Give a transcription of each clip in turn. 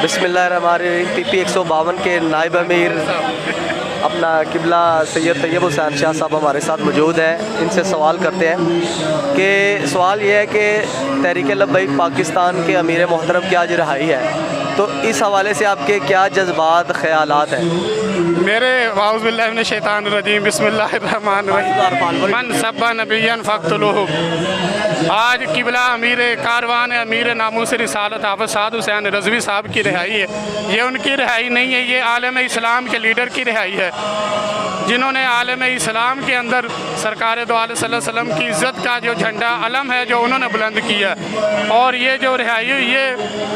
बिस्मिल्लाहिर्रहमानिर्रहीम। PP 152 के नायब अमीर अपना किबला सैयद तैयब हुसैन शाह साहब हमारे साथ मौजूद हैं। इनसे सवाल करते हैं कि सवाल ये है कि तहरीक लब्बैक पाकिस्तान के अमीर मोहतरम की आज रहाई है, तो इस हवाले से आपके क्या जज्बात ख़यालात हैं? मेरे वाउज़ बिल्लाहि मिनश शैतानिर रजीम बिस्मिल्लाहिर्रहमानिर्रहीम मन सब्बा नबिय्यन फ़क़्तुलूहु। आज किबला अमीर कारवान अमीर नामूस रिसालत हाफ़िज़ साद हुसैन रज़वी साहब की रिहाई है। ये उनकी रिहाई नहीं है, ये आलम इस्लाम के लीडर की रिहाई है, जिन्होंने आलम इस्लाम के अंदर सरकार दो आलम सल्लल्लाहु अलैहि वसल्लम की इज़्ज़त का जो झंडा अलम है जो उन्होंने बुलंद किया। और ये जो रिहाई हुई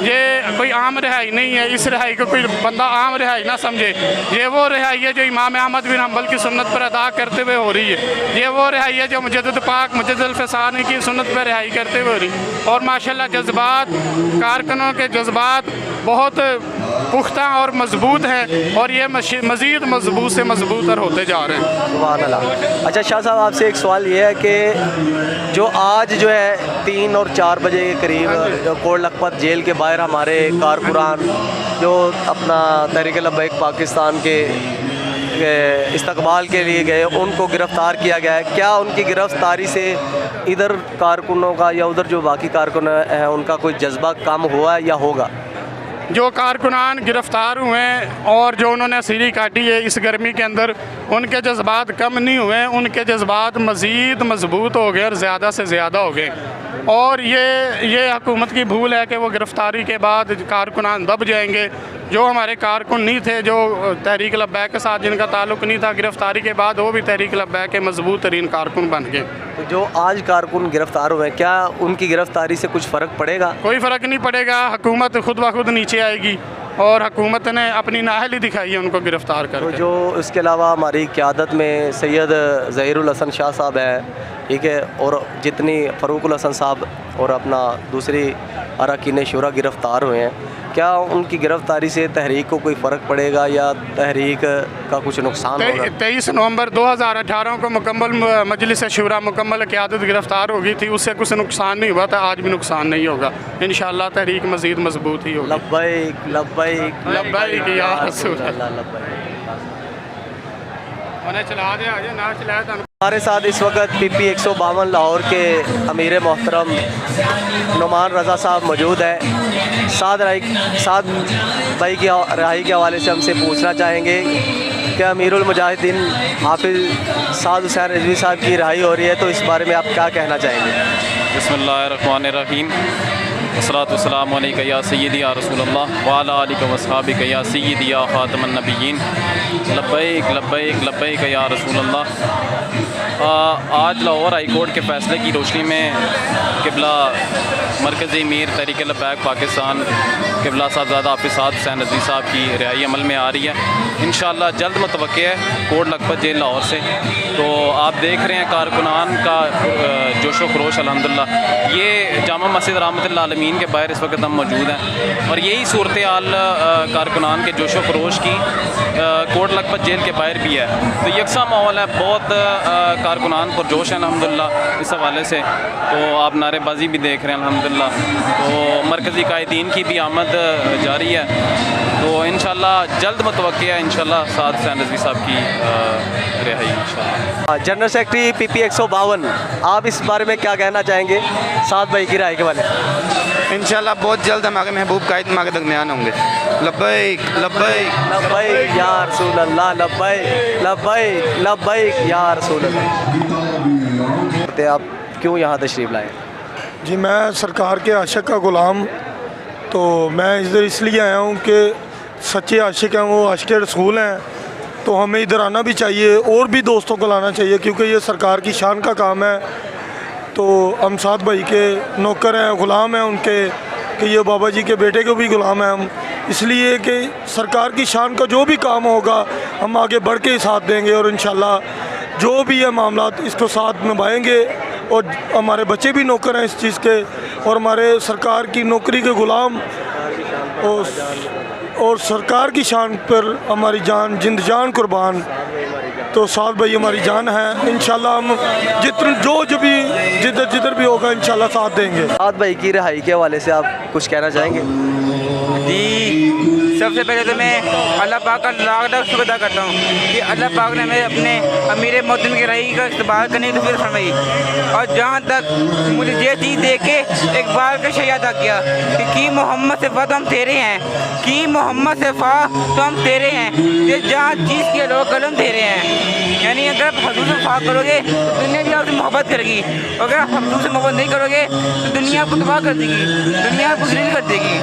ये कोई आम रिहाई नहीं है। इस रिहाई को कोई बंदा आम रिहाई ना समझे। ये वो रिहाई है जो इमाम अहमद बिन हम्बल की सुन्नत पर अदा करते हुए हो रही है। ये वो रिहाई है जो मुजद्दिद पाक मुजद्दिद फ़सानी की सुन्नत पर रिहाई करते हुए हो रही। और माशाल्लाह जज्बात कारकुनों के जज्बात बहुत पुख्ता और मजबूत हैं और ये मज़ीद मजबूत से मजबूत और होते जा रहे हैं। सुभान अल्लाह। अच्छा शाह साहब, आपसे एक सवाल ये है कि जो आज जो है 3 और 4 बजे के करीब कोट लखपत जेल के बाहर हमारे कारकुनान जो अपना तहरीक लब्बैक पाकिस्तान के इस्तकबाल के लिए गए, उनको गिरफ़्तार किया गया है। क्या उनकी गिरफ़्तारी से इधर कारकुनों का या उधर जो बाकी कारकुन हैं उनका कोई जज्बा कम हुआ है या होगा? जो कारकुनान गिरफ़्तार हुए हैं और जो उन्होंने सीढ़ी काटी है इस गर्मी के अंदर, उनके जज्बात कम नहीं हुए, उनके जज्बात मज़ीद मजबूत हो गए और ज़्यादा से ज़्यादा हो गए। और ये हुकूमत की भूल है कि वो गिरफ़्तारी के बाद कारकुनान दब जाएंगे। जो हमारे कारकुन नहीं थे, जो तहरीक लब्बैक के साथ जिनका ताल्लुक़ नहीं था, गिरफ़्तारी के बाद वो भी तहरीक लब्बैक के मजबूत तरीन कारकुन बन गए। तो जो आज कारकुन गिरफ़्तार हुए हैं, क्या उनकी गिरफ़्तारी से कुछ फ़र्क पड़ेगा? कोई फ़र्क नहीं पड़ेगा। हुकूमत खुद ब खुद नीचे आएगी और हुकूमत ने अपनी नाअहली दिखाई है उनको गिरफ़्तार कर। तो जो इसके अलावा हमारी क़यादत में सैयद ज़हीरुल हसन शाह साहब हैं, ठीक है, और जितनी फ़रूकुल हसन साहब और अपना दूसरी अरकान शुरा गिरफ़्तार हुए हैं, क्या उनकी गिरफ़्तारी से तहरीक को कोई फ़र्क पड़ेगा या तहरीक का कुछ नुकसान होगा? 23 नवंबर 2018 को मुकम्मल मजलिस शुरा मुकम्मल क़यादत गिरफ़्तार हो गई थी, उससे कुछ नुकसान नहीं हुआ था, आज भी नुकसान नहीं होगा। इंशाअल्लाह तहरीक मज़ीद मजबूत ही होगी। लब्बैक लब्बैक लब्बैक या रसूल अल्लाह, लब्बैक। हमारे साथ इस वक्त PP 152 लाहौर के अमीर मोहतरम नुमान रज़ा साहब मौजूद हैं। साद भाई की रहाई के हवाले से हमसे पूछना चाहेंगे कि अमीरुल मुजाहिदीन हाफिज़ साद हुसैन रिज़वी साहब की रहाई हो रही है, तो इस बारे में आप क्या कहना चाहेंगे? बिस्मिल्लाहिर्रहमानिर्रहीम वस्सलातु वस्सलामु अलैका या सय्यदी या रसूलल्लाह व अला आलिका वस्सहाबिका या सय्यदी या ख़ातमन नबिय्यीन लब्बैक लब्बैक लब्बैक या रसूलल्लाह। आज लाहौर हाई कोर्ट के फ़ैसले की रोशनी में किबला मरकज़ी अमीर तहरीक लब्बैक पाकिस्तान किबला साहबज़ादा हाफिज़ साद हुसैन रज़वी साहब की रिहाई अमल में आ रही है। इंशाअल्लाह जल्द मुतवक्किल है कोट लखपत जेल लाहौर से। तो आप देख रहे हैं कारकुनान का जोश व खरोश अल्हम्दुलिल्लाह। ये जामा मस्जिद रहमतुल्लाह आलमीन के बाहर इस वक्त हम मौजूद हैं और यही सूरत हाल कारकुनान के जोश व खरोश की कोट लखपत जेल के बाहर भी है। तो यकसा माहौल है, बहुत कारकुनान पुरजोश हैं अल्हम्दुलिल्लाह इस हवाले से। तो आप नारेबाजी भी देख रहे हैं अल्हम्दुलिल्लाह। तो मरकज़ी कायदीन की भी आमद जारी है। तो इंशाअल्लाह जल्द मुतवक्किल है इंशाअल्लाह साद हुसैन रज़वी साहब की रिहाई इंशाअल्लाह। जनरल सेक्रेटरी PP 152, आप इस बारे में क्या कहना चाहेंगे साद भाई की रिहाई के बारे में? इंशाअल्लाह बहुत जल्द हमारे महबूब कायद हमारे दरमियान होंगे। लब्बैक लब्बैक लब्बैक या रसूल अल्लाह, लब्बैक लब्बैक लब्बैक या रसूल अल्लाह। आप क्यों यहाँ तशरीफ़ लाए? जी, मैं सरकार के आशिक का ग़ुलाम, तो मैं इधर इसलिए आया हूँ कि सच्चे आशिक हैं, वो आशिक रसूल हैं, तो हमें इधर आना भी चाहिए और भी दोस्तों को लाना चाहिए, क्योंकि ये सरकार की शान का काम है। तो हम साद भाई के नौकर हैं, ग़ुलाम हैं उनके, कि ये बाबा जी के बेटे के भी ग़ुलाम हैं हम, इसलिए कि सरकार की शान का जो भी काम होगा हम आगे बढ़ के ही साथ देंगे और इंशाअल्लाह जो भी है मामलात इसको साथ निभाएंगे। और हमारे बच्चे भी नौकर हैं इस चीज़ के, और हमारे सरकार की नौकरी के ग़ुलाम, और सरकार की शान पर हमारी जान जिंद जान कुर्बान। तो साद भाई हमारी जान है, इंशाल्लाह हम जिधर भी होगा इंशाल्लाह साथ देंगे। साद भाई की रिहाई के हवाले से आप कुछ कहना चाहेंगे? جی سب سے پہلے تو میں اللہ پاک کا لاکھ لاکھ شکر ادا کرتا ہوں کہ اللہ پاک نے میں اپنے امیر محترم کی رہائی کا استقبال کرنے کی توفیق فرمائی، اور جہاں تک مجھے یہ چیز دیکھ کے ایک بار کا شیء ادا کیا کہ کی محمد صفا تو ہم تیرے ہیں، کی محمد صفا تو ہم تیرے ہیں، یہ جہاں چیز کے لوگ قلم تیرے ہیں، یعنی اگر آپ حضور سے وفا کرو گے تو دنیا بھی آپ سے محبت کرے گی، اور اگر آپ حضور سے محبت نہیں کرو گے تو دنیا آپ کو تباہ کر دے گی، دنیا آپ کو ذلیل کر دے گی۔